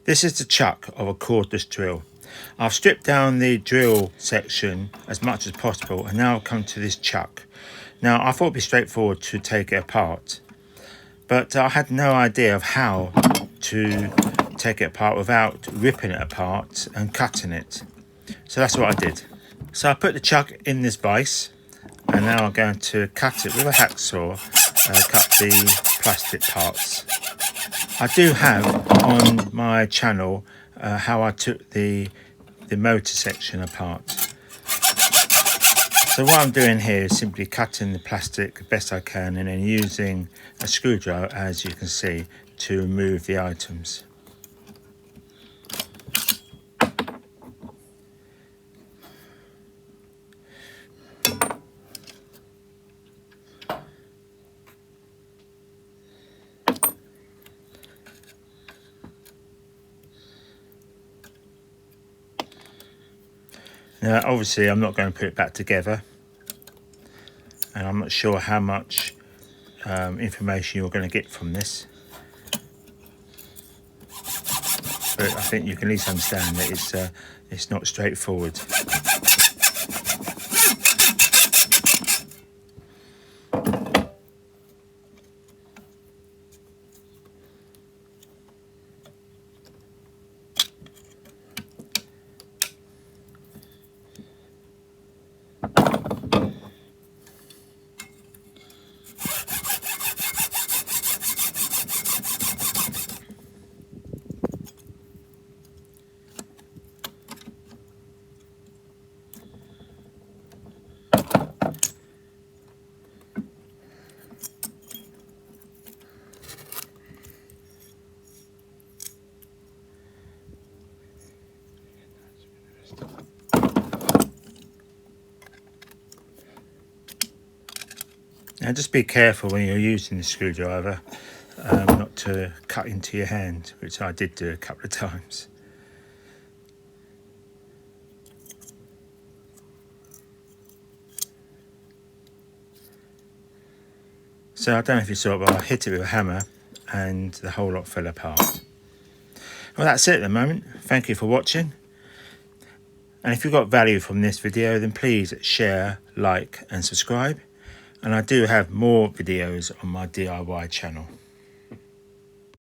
This is the chuck of a cordless drill. I've stripped down the drill section as much as possible, and now I've come to this chuck. Now I thought it'd be straightforward to take it apart, but I had no idea of how to take it apart without ripping it apart and cutting it. So that's what I did. So I put the chuck in this vise, and now I'm going to cut it with a hacksaw, cut the plastic parts. I do have on my channel how I took the motor section apart. So what I'm doing here is simply cutting the plastic the best I can, and then using a screwdriver, as you can see, to remove the items. Now obviously I'm not going to put it back together, and I'm not sure how much information you're going to get from this, but I think you can at least understand that it's not straightforward. Now just be careful when you're using the screwdriver not to cut into your hand, which I did do a couple of times. So I don't know if you saw it, but I hit it with a hammer and the whole lot fell apart. Well, that's it at the moment. Thank you for watching. And if you got value from this video, then please share, like and subscribe. And I do have more videos on my DIY channel.